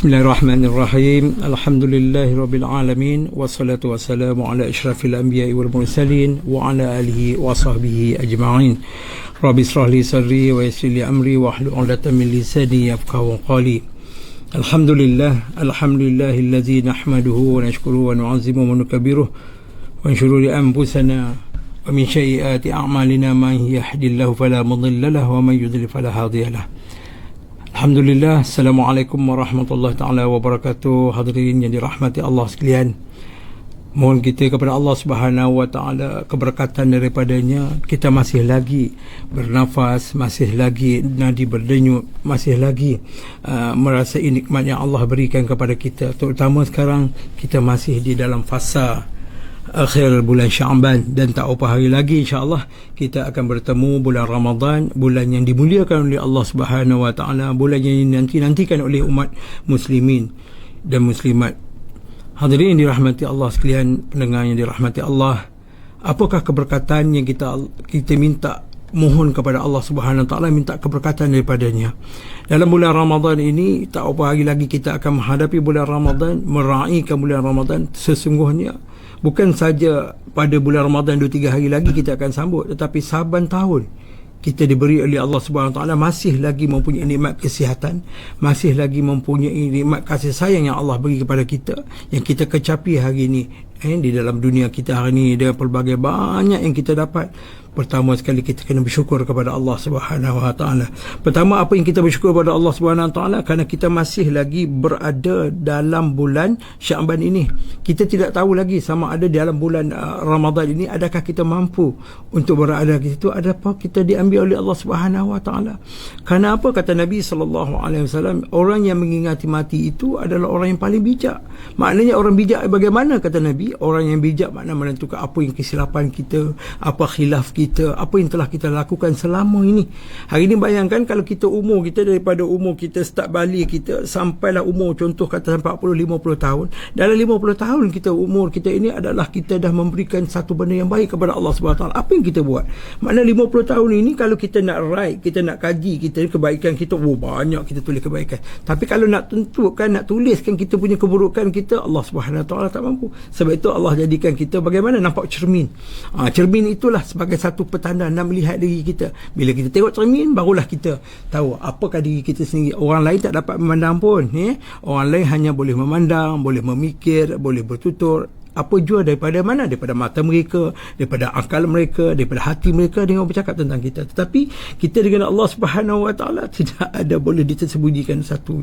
Bismillahirrahmanirrahim. Alhamdulillahirabbil alamin wassalatu wassalamu ala asyrafil anbiya'i wal mursalin wa ala alihi wa sahbihi ajma'in. Rabbi israh li sadri wa yassir li amri wa hlul 'uqdatam min lisani yafqahu qawli. Alhamdulillahillazi nahmaduhu wa nashkuruhu wa nu'azzimuhu wa nukabbiruhu wa min shururi anfusina wa min sayyiati a'malina man yahdihillahu fala mudilla lahu wa man yudlil fala hadiya lahu. Alhamdulillah, Assalamualaikum warahmatullahi ta'ala wabarakatuh. Hadirin yang dirahmati Allah sekalian, mohon kita kepada Allah Subhanahu wa ta'ala keberkatan daripadanya. Kita masih lagi bernafas, masih lagi nadi berdenyut, masih lagi merasai nikmat yang Allah berikan kepada kita. Terutama sekarang kita masih di dalam fasa akhir bulan Sya'ban, dan tak apa hari lagi insya-Allah kita akan bertemu bulan Ramadan, bulan yang dimuliakan oleh Allah Subhanahu wa taala, bulan yang nantikan oleh umat muslimin dan muslimat. Hadirin yang dirahmati Allah sekalian, pendengar yang dirahmati Allah, apakah keberkatan yang kita minta, mohon kepada Allah Subhanahu wa taala, minta keberkatan daripadanya. Dalam bulan Ramadan ini, tak apa hari lagi kita akan menghadapi bulan Ramadan, meraihkan bulan Ramadan. Sesungguhnya bukan saja pada bulan Ramadan 2-3 hari lagi kita akan sambut, tetapi saban tahun kita diberi oleh Allah Subhanahu Wa Taala masih lagi mempunyai nikmat kesihatan, masih lagi mempunyai nikmat kasih sayang yang Allah beri kepada kita, yang kita kecapi hari ini di dalam dunia kita hari ini dengan pelbagai banyak yang kita dapat. Pertama sekali kita kena bersyukur kepada Allah Subhanahu Wa Taala. Pertama, apa yang kita bersyukur kepada Allah Subhanahu Wa Taala kerana kita masih lagi berada dalam bulan Sya'ban ini. Kita tidak tahu lagi sama ada dalam bulan Ramadan ini adakah kita mampu untuk berada di situ, adakah kita diambil oleh Allah Subhanahu Wa Taala. Kerana apa kata Nabi sallallahu alaihi wasallam, orang yang mengingati mati itu adalah orang yang paling bijak. Maknanya orang bijak bagaimana kata Nabi? Orang yang bijak makna menentukan apa yang kesilapan kita, apa khilaf kita, apa yang telah kita lakukan selama ini. Hari ini bayangkan kalau kita umur kita daripada umur kita start balik kita sampailah umur contoh kata 40-50 tahun. Dalam 50 tahun kita umur kita ini adalah kita dah memberikan satu benda yang baik kepada Allah SWT. Apa yang kita buat? Makna 50 tahun ini kalau kita nak write, kita nak kaji kita kebaikan kita, banyak kita tulis kebaikan. Tapi kalau nak tentukan, nak tuliskan kita punya keburukan kita, Allah SWT tak mampu. Sebab itu Allah jadikan kita bagaimana? Nampak cermin. Cermin itulah sebagai satu petanda nak melihat diri kita. Bila kita tengok cermin, barulah kita tahu apakah diri kita sendiri. Orang lain tak dapat memandang pun. Orang lain hanya boleh memandang, boleh memikir, boleh bertutur. Apa jua daripada mana? Daripada mata mereka, daripada akal mereka, daripada hati mereka dengan bercakap tentang kita. Tetapi kita dengan Allah Subhanahu Wa Taala tidak ada boleh disembunyikan satu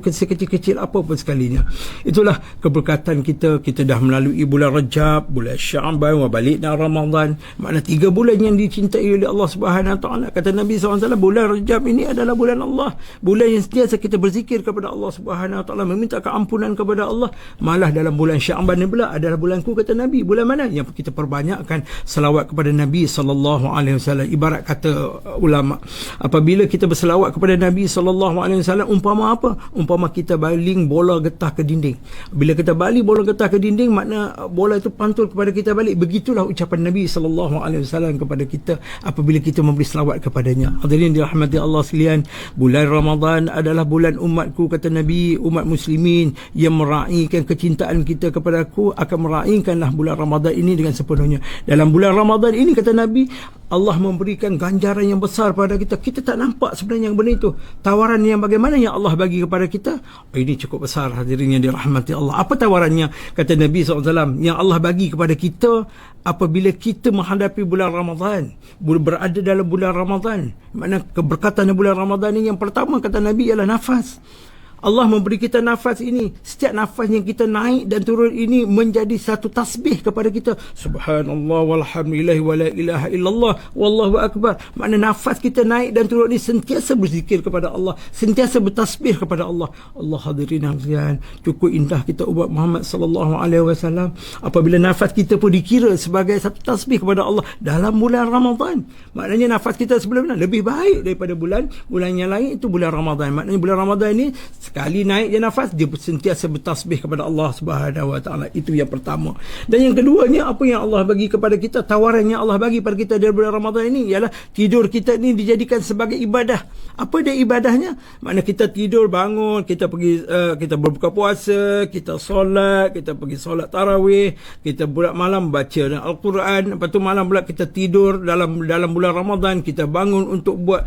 kecil-kecil apa pun sekalinya. Itulah keberkatan kita. Kita dah melalui bulan Rajab, bulan Sya'ban, wa balikna Ramadan. Makna 3 bulan yang dicintai oleh Allah Subhanahu Wa Taala. Kata Nabi SAW, bulan Rajab ini adalah bulan Allah, bulan yang sentiasa kita berzikir kepada Allah Subhanahu Wa Taala, meminta keampunan kepada Allah. Malah dalam bulan Sya'ban ni pula adalah bulanku, kata Nabi. Bulan mana? Yang kita perbanyakkan selawat kepada Nabi sallallahu alaihi wasallam. Ibarat kata ulama, apabila kita berselawat kepada Nabi sallallahu alaihi wasallam, umpama apa? Umpama kita baling bola getah ke dinding. Bila kita baling bola getah ke dinding, makna bola itu pantul kepada kita balik. Begitulah ucapan Nabi sallallahu alaihi wasallam kepada kita apabila kita memberi selawat kepadanya. Hadirin dirahmati Allah sekalian, bulan Ramadan adalah bulan umatku, kata Nabi. Umat muslimin yang meraihkan kecintaan kita kepada aku akan meraihkanlah bulan Ramadan ini dengan sepenuhnya. Dalam bulan Ramadan ini, kata Nabi, Allah memberikan ganjaran yang besar pada kita. Kita tak nampak sebenarnya yang benda itu. Tawaran yang bagaimana yang Allah bagi kepada kita, ini cukup besar. Hadirin yang dirahmati Allah. Apa tawarannya? Kata Nabi SAW, yang Allah bagi kepada kita apabila kita menghadapi bulan Ramadan, berada dalam bulan Ramadan. Makna keberkatan bulan Ramadan ini, yang pertama kata Nabi ialah nafas. Allah memberi kita nafas ini. Setiap nafas yang kita naik dan turun ini menjadi satu tasbih kepada kita. Subhanallah walhamdulillah wa la ilaha illallah wallahu akbar. Makna nafas kita naik dan turun ini sentiasa berzikir kepada Allah, sentiasa bertasbih kepada Allah. Allah, hadirin sekalian, cukup indah kita umat Muhammad sallallahu alaihi wasallam apabila nafas kita pun dikira sebagai satu tasbih kepada Allah dalam bulan Ramadan. Maknanya nafas kita sebelumnya lebih baik daripada bulan yang lain. Itu bulan Ramadan. Maknanya bulan Ramadan ini Sekali naik je nafas, dia sentiasa bertasbih kepada Allah Subhanahu Wa Taala. Itu yang pertama. Dan yang keduanya, apa yang Allah bagi kepada kita, tawaran yang Allah bagi pada kita dari bulan Ramadan ini ialah tidur kita ni dijadikan sebagai ibadah. Apa dia ibadahnya? Makna kita tidur, bangun, kita pergi kita berbuka puasa, kita solat, kita pergi solat tarawih, kita bulat malam baca Al-Quran, lepas tu malam pula kita tidur dalam bulan Ramadan, kita bangun untuk buat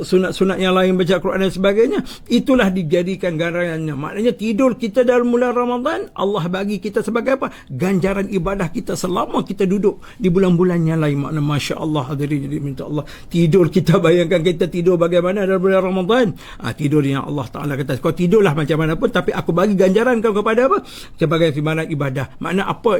sunat-sunat yang lain, baca Al-Quran dan sebagainya. Itulah dijadikan ganjarannya. Maknanya tidur kita dalam bulan Ramadan, Allah bagi kita sebagai apa? Ganjaran ibadah kita selama kita duduk di bulan-bulan yang lain. Makna Masya Allah, hadirin jadi minta Allah. Tidur kita, bayangkan kita tidur bagaimana dalam bulan Ramadan. Tidur yang Allah Ta'ala kata, kau tidurlah macam mana pun, tapi aku bagi ganjaran kau kepada apa? Sebagai amalan ibadah. Makna apa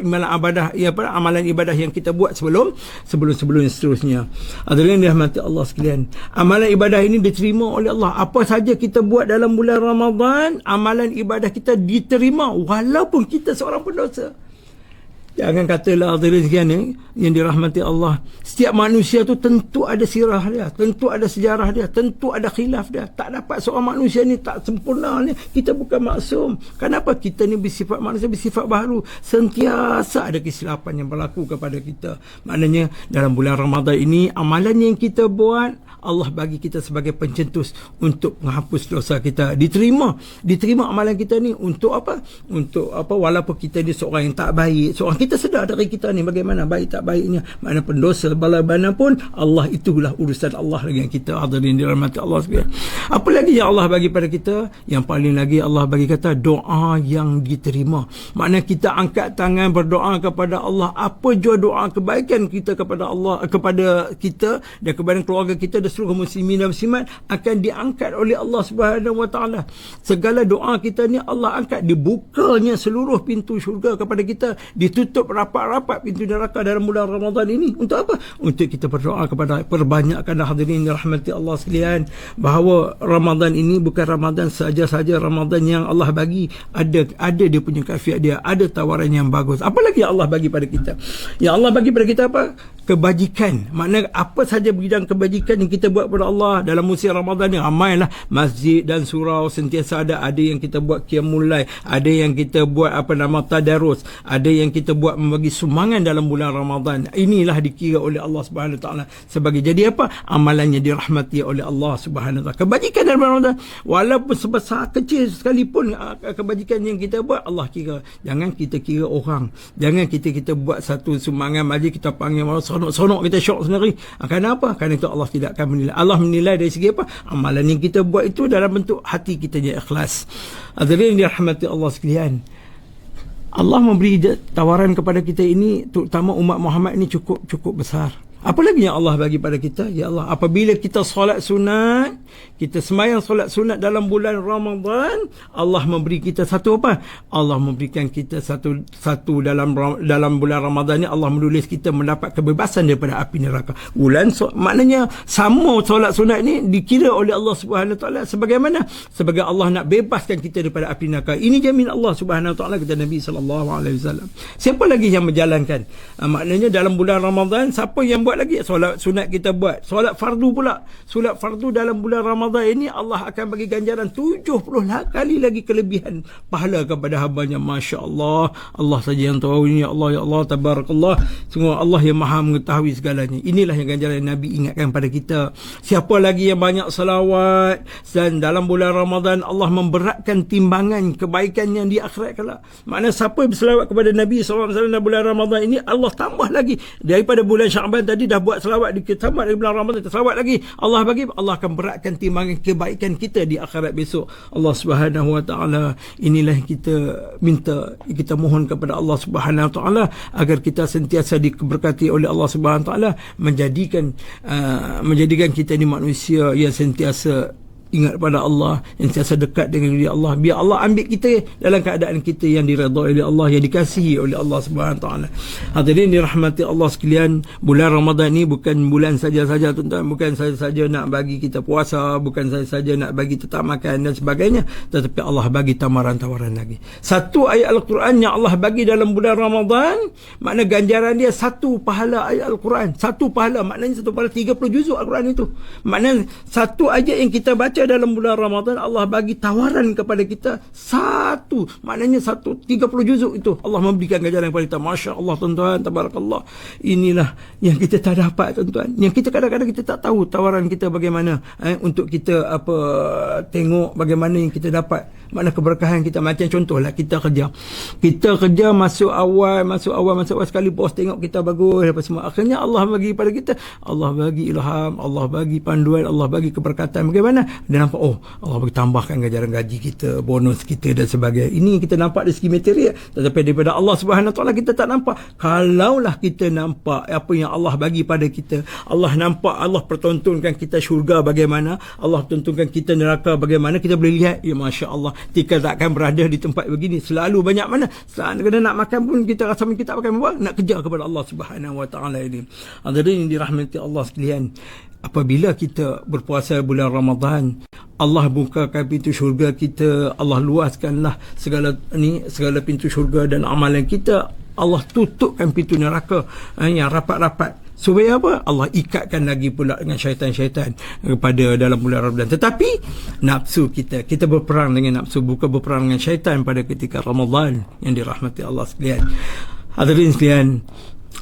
amalan ibadah yang kita buat sebelum seterusnya. Hadirin dirahmati Allah sekalian, amalan ibadah ini diterima oleh Allah. Apa saja kita buat dalam bulan Ramadan, amalan ibadah kita diterima walaupun kita seorang pendosa. Jangan katalah hadirin sekalian yang dirahmati Allah, setiap manusia tu tentu ada sirah dia, tentu ada sejarah dia, tentu ada khilaf dia. Tak dapat seorang manusia ni tak sempurna ni. Kita bukan maksum. Kenapa? Kita ni bersifat manusia, bersifat baharu. Sentiasa ada kesilapan yang berlaku kepada kita. Maknanya dalam bulan Ramadan ini, amalan yang kita buat, Allah bagi kita sebagai pencetus untuk menghapus dosa kita. Diterima amalan kita ni untuk apa? Untuk apa? Walaupun kita ni seorang yang tak baik, seorang kita sedar dari kita ni bagaimana baik tak baiknya, mana pendosa bala-bala pun, Allah itulah urusan Allah dengan kita. Hadirin dirahmati Allah sekalian. Apa lagi yang Allah bagi pada kita? Yang paling lagi Allah bagi kata doa yang diterima. Makna kita angkat tangan berdoa kepada Allah, apa jua doa kebaikan kita kepada Allah, kepada kita dan kepada keluarga kita dan seluruh muslimin dan muslimat akan diangkat oleh Allah Subhanahu Wa Taala. Segala doa kita ni Allah angkat, dibukanya seluruh pintu syurga kepada kita, ditutup rapat-rapat pintu neraka dalam bulan Ramadan ini. Untuk apa? Untuk kita berdoa kepada, perbanyakkan hadirin rahmati Allah sekalian, bahawa Ramadan ini bukan Ramadan saja-saja Ramadan yang Allah bagi, ada dia punya kafiat dia, ada tawaran yang bagus. Apa lagi yang Allah bagi pada kita? Yang Allah bagi pada kita apa? Kebajikan. Makna apa saja bidang kebajikan yang kita buat pada Allah dalam musim Ramadan ni, ramailah masjid dan surau sentiasa ada yang kita buat qiyamul lail, ada yang kita buat tadarus, ada yang kita buat membagi sumbangan dalam bulan Ramadan. Inilah dikira oleh Allah Subhanahu Wa Taala sebagai jadi apa? Amalannya dirahmati oleh Allah Subhanahu Wa Taala. Kebajikan dalam Ramadan, walaupun sebesar kecil sekalipun kebajikan yang kita buat, Allah kira. Jangan kita kira orang, jangan kita buat satu sumbangan majlis kita panggil sonok kita syok sendiri. Kenapa? Kerana itu Allah tidak akan menilai. Allah menilai dari segi apa? Amalan yang kita buat itu dalam bentuk hati kita yang ikhlas. Hadirin dirahmati Allah sekalian, Allah memberi tawaran kepada kita ini, terutama umat Muhammad ini cukup besar. Apa lagi yang Allah bagi pada kita? Ya Allah, apabila kita solat sunat, kita sembahyang solat sunat dalam bulan Ramadan, Allah memberi kita satu apa? Allah memberikan kita satu dalam bulan Ramadan ni, Allah menulis kita mendapat kebebasan daripada api neraka. Maknanya sama solat sunat ni dikira oleh Allah Subhanahu Wa Taala sebagaimana? Sebagai Allah nak bebaskan kita daripada api neraka. Ini jamin Allah Subhanahu Wa Taala, kata Nabi sallallahu alaihi wasallam. Siapa lagi yang menjalankan? Maknanya dalam bulan Ramadan, siapa yang buat lagi? Solat sunat kita buat. Solat fardu pula. Solat fardu dalam bulan Ramadan ini, Allah akan bagi ganjaran 70 kali lagi kelebihan pahala kepada hamba-Nya. Masya Allah. Allah saja yang tahu ini. Ya Allah, ya Allah, tabarakallah. Sungguh Allah yang maha mengetahui segalanya. Inilah yang ganjaran Nabi ingatkan pada kita. Siapa lagi yang banyak salawat, dan dalam bulan Ramadan Allah memberatkan timbangan kebaikannya di akhirat kelak. Maknanya siapa berselawat kepada Nabi SAW dalam bulan Ramadan ini, Allah tambah lagi daripada bulan Syaban tadi dah buat selawat, ditambah dari bulan Ramadan selawat lagi, Allah bagi, Allah akan beratkan timbangan kebaikan kita di akhirat besok. Allah Subhanahu Wa Taala, inilah yang kita minta, kita mohon kepada Allah Subhanahu Wa Taala agar kita sentiasa diberkati oleh Allah Subhanahu Wa Taala, menjadikan kita ni manusia yang sentiasa ingat pada Allah, yang sentiasa dekat dengan diri Allah. Biar Allah ambil kita dalam keadaan kita yang diredai oleh Allah, yang dikasihi oleh Allah Subhanahu Wa Taala. Hadirin dirahmati Allah sekalian, bulan Ramadan ni bukan bulan saja-saja tuan-tuan, bukan saja-saja nak bagi kita puasa, bukan saja-saja nak bagi tetap makan dan sebagainya, tetapi Allah bagi tawaran-tawaran lagi. Satu ayat Al-Quran yang Allah bagi dalam bulan Ramadan, makna ganjaran dia satu pahala ayat Al-Quran. Satu pahala, maknanya satu pahala 30 juzuk Al-Quran itu. Maknanya satu ayat yang kita baca ketika dalam bulan Ramadan Allah bagi tawaran kepada kita maknanya 30 juzuk itu Allah memberikan ganjaran kepada kita. Masya Allah tuan-tuan, tabarakallah. Inilah yang kita tak dapat tuan-tuan, yang kita kadang-kadang kita tak tahu tawaran kita bagaimana untuk kita tengok bagaimana yang kita dapat, mana keberkahan kita. Macam contohlah kita kerja masuk awal sekali bos tengok kita bagus apa semua, akhirnya Allah bagi pada kita, Allah bagi ilham, Allah bagi panduan, Allah bagi keberkatan. Bagaimana dia nampak, Allah bagi tambahkan ganjaran gaji kita, bonus kita dan sebagainya. Ini kita nampak dari segi material, tetapi daripada Allah Subhanahu Wa Taala kita tak nampak. Kalaulah kita nampak apa yang Allah bagi pada kita, Allah nampak, Allah pertontonkan kita syurga bagaimana, Allah pertontonkan kita neraka bagaimana, kita boleh lihat, ya Masya Allah, kita takkan berada di tempat begini. Selalu banyak mana, kadang nak makan pun kita rasa kita makan buat, nak kejar kepada Allah Subhanahu Wa Taala ini. Hadirin dirahmati Allah sekalian, apabila kita berpuasa bulan Ramadan, Allah bukakan pintu syurga kita, Allah luaskanlah segala pintu syurga dan amalan kita. Allah tutupkan pintu neraka yang rapat-rapat. Supaya apa? Allah ikatkan lagi pula dengan syaitan-syaitan pada dalam bulan Ramadan. Tetapi nafsu kita berperang dengan nafsu, bukan berperang dengan syaitan pada ketika Ramadan yang dirahmati Allah sekalian. Hadirin sekalian,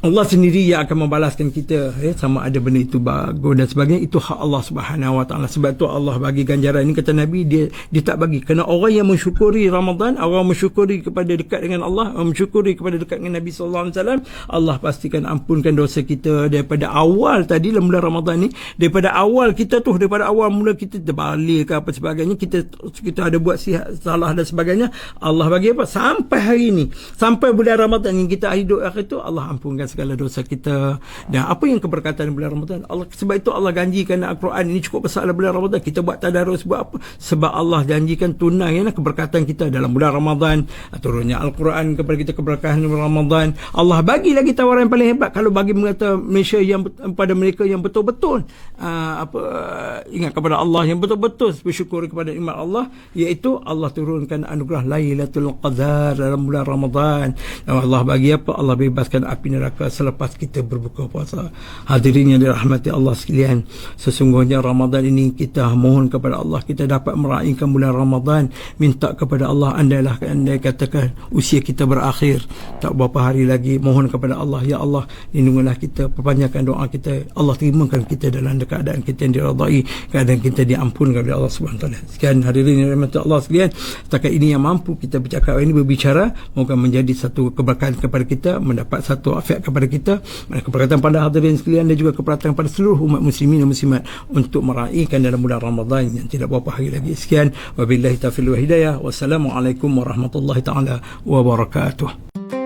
Allah sendiri yang akan membalaskan kita, sama ada benda itu bagus dan sebagainya, itu hak Allah Subhanahu Wa Taala. Sebab tu Allah bagi ganjaran ini, kata Nabi, dia tak bagi. Kerana orang yang mensyukuri Ramadan, orang mensyukuri kepada dekat dengan Allah, mensyukuri kepada dekat dengan Nabi sallallahu alaihi wasallam, Allah pastikan ampunkan dosa kita daripada awal tadi dalam bulan Ramadan ni, daripada awal mula kita terbalik ke apa sebagainya, kita ada buat salah dan sebagainya, Allah bagi apa? Sampai hari ini, sampai bulan Ramadan yang kita hidup akhir tu, Allah ampunkan segala dosa kita. Dan apa yang keberkatan bulan Ramadan, sebab itu Allah janjikan Al-Quran ini cukup besar dalam bulan Ramadan. Kita buat tadarus, buat apa? Sebab Allah janjikan tunailah keberkatan kita dalam bulan Ramadan. Turunnya Al-Quran kepada kita, keberkatan bulan Ramadan. Allah bagi lagi tawaran yang paling hebat. Kalau bagi mengata Malaysia yang pada mereka yang betul-betul ingat kepada Allah, yang betul-betul bersyukur kepada nikmat Allah, iaitu Allah turunkan anugerah Lailatul Qadar dalam bulan Ramadan. Dan Allah bagi apa? Allah bebaskan api neraka selepas kita berbuka puasa. Hadirin yang dirahmati Allah sekalian, sesungguhnya Ramadan ini kita mohon kepada Allah, kita dapat meraihkan bulan Ramadan, minta kepada Allah, andai katakan usia kita berakhir, tak berapa hari lagi, mohon kepada Allah, ya Allah, lindungilah kita, perpanjangkan doa kita, Allah terimakan kita dalam keadaan kita yang diradai, keadaan kita diampunkan oleh Allah Subhanahu Wa Taala. Sekian hadirin yang dirahmati Allah sekalian, setakat ini yang mampu kita bercakap ini, berbicara, moga menjadi satu keberkahan kepada kita, mendapat satu afiat kepada kita, keberkatan pada hadirin sekalian, dan juga keberkatan pada seluruh umat muslimin dan muslimat untuk meraihkan dalam bulan Ramadan yang tidak berapa hari lagi. Sekian, wabillahi taufiq wal hidayah. Wassalamualaikum warahmatullahi taala wabarakatuh.